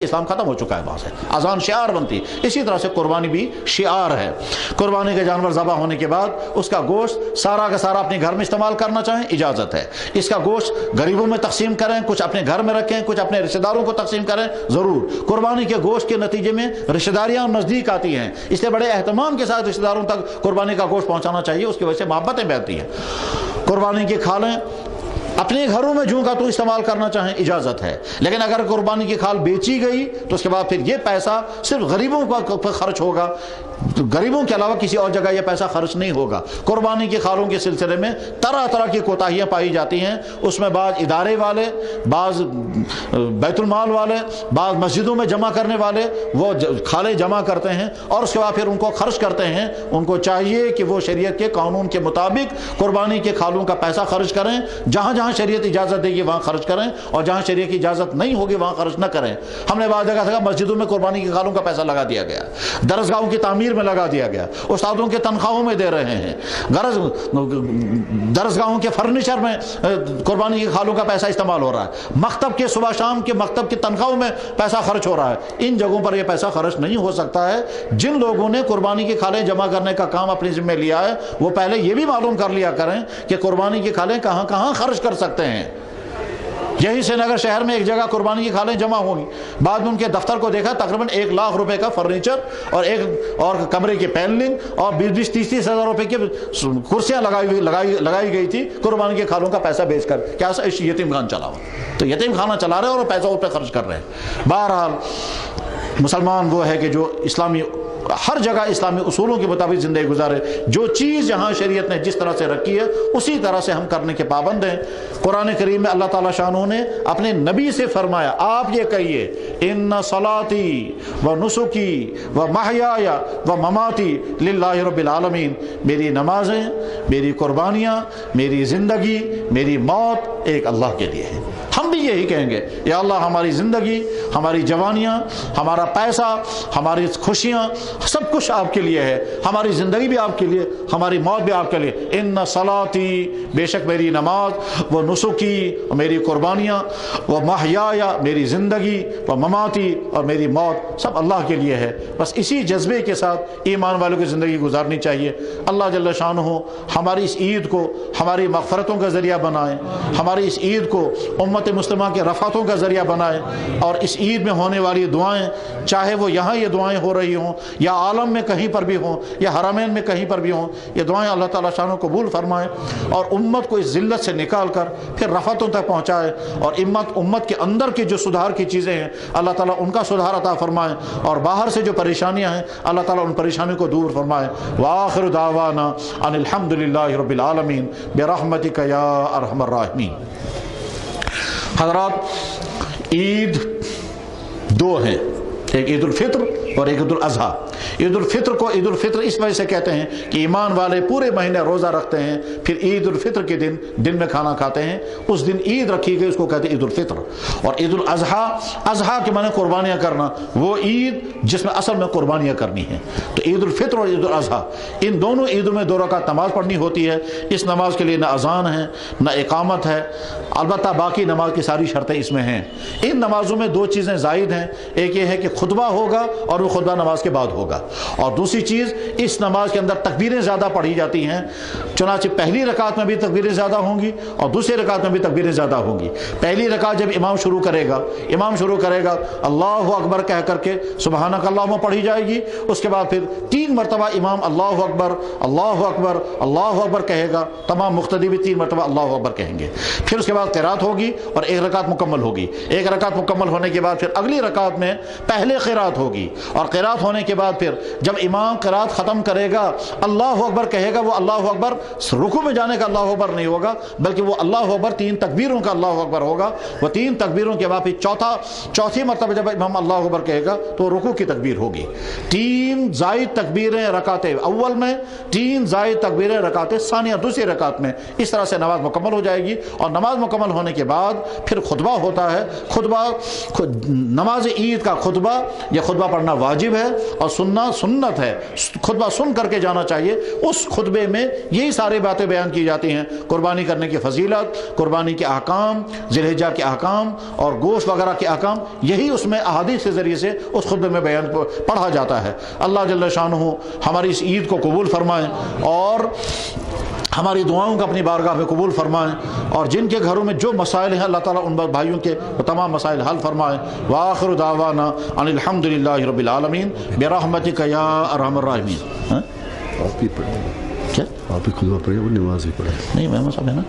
اسلام ختم ہو چکا ہے وہاں سے. اذان شعار بنتی. اسی طرح سے قربانی بھی شعار ہے. قربانی کے جانور ذبح ہونے کے بعد اس کا گوشت سارا کا سارا اپنے گھر میں استعمال کرنا چاہیں اجازت ہے. اس کا گوشت غریبوں میں تقسیم کریں, کچھ اپنے گھر میں رکھیں, کچھ اپنے رشتہ داروں کو تقسیم کریں ضرور. قربانی کے گوشت کے نتیجے میں رشتہ داریاں نزدیک آتی ہیں, اس لیے بڑے اہتمام کے ساتھ رشتہ داروں تک قربانی کا گوشت پہنچانا چاہیے. اس کی وجہ سے محبتیں بڑھتی ہیں. قربانی کی کھالیں اپنے گھروں میں جوں کا تو استعمال کرنا چاہیں اجازت ہے, لیکن اگر قربانی کی کھال بیچی گئی تو اس کے بعد پھر یہ پیسہ صرف غریبوں پر خرچ ہوگا, غریبوں کے علاوہ کسی اور جگہ یہ پیسہ خرچ نہیں ہوگا. قربانی کی کھالوں کے سلسلے میں طرح طرح کی کوتاہیاں پائی جاتی ہیں. اس میں بعض ادارے والے, بعض بیت المال والے, بعض مسجدوں میں جمع کرنے والے وہ کھالیں جمع کرتے ہیں اور اس کے بعد پھر ان کو خرچ کرتے ہیں. ان کو چاہیے کہ وہ شریعت کے قانون کے مطابق قربانی کے کھالوں کا پیسہ خرچ کریں. جہاں جہاں شریعت اجازت دے گی وہاں خرچ کریں, اور جہاں شریعت کی اجازت نہیں ہوگی وہاں خرچ نہ کریں. ہم نے بعض جگہ دیکھا مسجدوں میں قربانی کی کھالوں کا پیسہ لگا دیا گیا, درسگاہوں کی تعمیر میں لگا دیا گیا, استادوں کے تنخواہوں میں دے رہے ہیں, درسگاہوں کے فرنیچر میں قربانی کی کھالوں کا پیسہ استعمال ہو رہا ہے, مکتب کے صبح شام کے مکتب کی تنخواہوں میں پیسہ خرچ ہو رہا ہے. ان جگہوں پر یہ پیسہ خرچ نہیں ہو سکتا ہے. جن لوگوں نے قربانی کی کھالیں جمع کرنے کا کام اپنے ذمہ لیا ہے وہ پہلے یہ بھی معلوم کر لیا کریں کہ قربانی کی کھالیں کہاں کہاں خرچ کر سکتے ہیں. یہی سری نگر شہر میں ایک جگہ قربانی کی کھالیں جمع ہوگی, بعد میں ان کے دفتر کو دیکھا تقریباً 1 لاکھ روپے کا فرنیچر اور کمرے کی پینلنگ اور 20-30 ہزار روپے کی کرسیاں لگائی گئی تھی قربانی کے کھالوں کا پیسہ بیچ کر. کیا یتیم خان چلا ہوا, تو یتیم خانہ چلا رہے ہیں اور پیسہ اس پہ خرچ کر رہے ہیں. بہرحال مسلمان وہ ہے کہ جو اسلامی ہر جگہ اسلامی اصولوں کے مطابق زندگی گزارے. جو چیز جہاں شریعت نے جس طرح سے رکھی ہے اسی طرح سے ہم کرنے کے پابند ہیں. قرآن کریم میں اللہ تعالیٰ شانہ نے اپنے نبی سے فرمایا, آپ یہ کہیے ان صلاتی و نسکی و محیای و مماتی للہ رب العالمین, میری نمازیں, میری قربانیاں, میری زندگی, میری موت ایک اللہ کے لیے ہے. ہم بھی یہی کہیں گے, یا اللہ ہماری زندگی, ہماری جوانیاں, ہمارا پیسہ, ہماری خوشیاں, سب کچھ آپ کے لیے ہے. ہماری زندگی بھی آپ کے لیے, ہماری موت بھی آپ کے لیے. ان صلاتی, بے شک میری نماز, وہ نسکی, میری قربانیاں, وہ محیای, میری زندگی, وہ مماتی, اور میری موت سب اللہ کے لیے ہے. بس اسی جذبے کے ساتھ ایمان والوں کی زندگی گزارنی چاہیے. اللہ جل شانہ ہماری اس عید کو ہماری مغفرتوں کا ذریعہ بنائیں, ہماری اس عید کو امت مسلمہ کے رفعتوں کا ذریعہ بنائیں, اور اس عید میں ہونے والی دعائیں, چاہے وہ یہاں یہ دعائیں ہو رہی ہوں یا عالم میں کہیں پر بھی ہوں یا حرمین میں کہیں پر بھی ہوں, یہ دعائیں اللہ تعالیٰ شانہ قبول فرمائیں اور امت کو اس ذلت سے نکال کر پھر رفعتوں تک پہنچائے. اور امت کے اندر کی جو سدھار کی چیزیں ہیں اللہ تعالیٰ ان کا سدھار عطا فرمائیں, اور باہر سے جو پریشانیاں ہیں اللہ تعالیٰ ان پریشانیوں کو دور فرمائے. وآخر دعوانا ان الحمد للہ رب العالمین برحمتک یا ارحم الراحمین. حضرات, عید 2 ہیں, ایک عید الفطر اور ایک عید الاضحیٰ. عید الفطر کو عید الفطر اس وجہ سے کہتے ہیں کہ ایمان والے پورے مہینے روزہ رکھتے ہیں, پھر عید الفطر کے دن میں کھانا کھاتے ہیں, اس دن عید رکھی گئی, اس کو کہتے ہیں عید الفطر. اور عید الاضحیٰ, اضحیٰ کے معنی قربانیاں کرنا, وہ عید جس میں اصل میں قربانیاں کرنی ہیں. تو عید الفطر اور عید الاضحیٰ, ان دونوں عیدوں میں 2 رکعت نماز پڑھنی ہوتی ہے. اس نماز کے لیے نہ اذان ہے نہ اقامت ہے, البتہ باقی نماز کی ساری شرطیں اس میں ہیں. ان نمازوں میں 2 چیزیں زائد ہیں, ایک یہ ہے کہ خطبہ ہوگا اور وہ خطبہ نماز کے بعد ہوگا, اور دوسری چیز اس نماز کے اندر تکبیریں زیادہ پڑھی جاتی ہیں. چنانچہ پہلی رکعت میں بھی تکبیریں زیادہ ہوں گی اور دوسری رکعت میں بھی تکبیریں زیادہ ہوں گی. پہلی رکعت جب امام شروع کرے گا اللہ اکبر کہہ کر کے سبحانک اللہم پڑھی جائے گی. اس کے بعد پھر 3 مرتبہ امام اللہ اکبر اللہ اکبر اللہ اکبر کہے گا, تمام مقتدی بھی 3 مرتبہ اللہ اکبر کہیں گے. پھر اس کے بعد قرات ہوگی اور 1 رکعت مکمل ہوگی. 1 رکعت مکمل ہونے کے بعد پھر اگلی رکعت میں پہلے قرات ہوگی, اور قرات ہونے کے بعد پھر جب امام قرات ختم کرے گا اللہ اکبر کہے گا, وہ اللہ اکبر رکوع میں جانے کا اللہ اکبر نہیں ہوگا بلکہ وہ اللہ اکبر 3 تکبیروں کا اللہ اکبر ہوگا. وہ 3 تکبیروں کے بعد پھر چوتھی مرتبہ جب امام اللہ اکبر کہے گا تو رکوع کی تکبیر ہوگی. 3 زائد تکبیریں رکعت اول میں, 3 زائد تکبیریں رکعت ثانیہ دوسری رکعت میں. اس طرح سے نماز مکمل ہو جائے گی, اور نماز مکمل ہونے کے بعد پھر خطبہ ہوتا ہے. نماز عید کا خطبہ, یہ خطبہ پڑھنا واجب ہے, اور سنت خطبہ سنت ہے، خطبہ سن کر کے جانا چاہیے۔ اس خطبے میں یہی ساری باتیں بیان کی جاتی ہیں، قربانی کرنے کی فضیلت، قربانی کے احکام، ذی الحجہ کے احکام اور گوشت وغیرہ کے احکام، یہی اس میں احادیث کے ذریعے سے اس خطبے میں بیان پڑھا جاتا ہے۔ اللہ جل شانہ ہماری اس عید کو قبول فرمائیں اور ہماری دعاؤں کو اپنی بارگاہ میں قبول فرمائیں، اور جن کے گھروں میں جو مسائل ہیں اللہ تعالیٰ ان بھائیوں کے تمام مسائل حل فرمائیں۔ وآخر دعوانا ان الحمد للہ رب العالمین برحمتک یا ارحم الراحمین۔ آپ ہی پڑھیں، کیا آپ ہی خطبہ پڑھیں، وہ نماز ہی پڑھیں۔ نہیں، میں صاحب ہے نا۔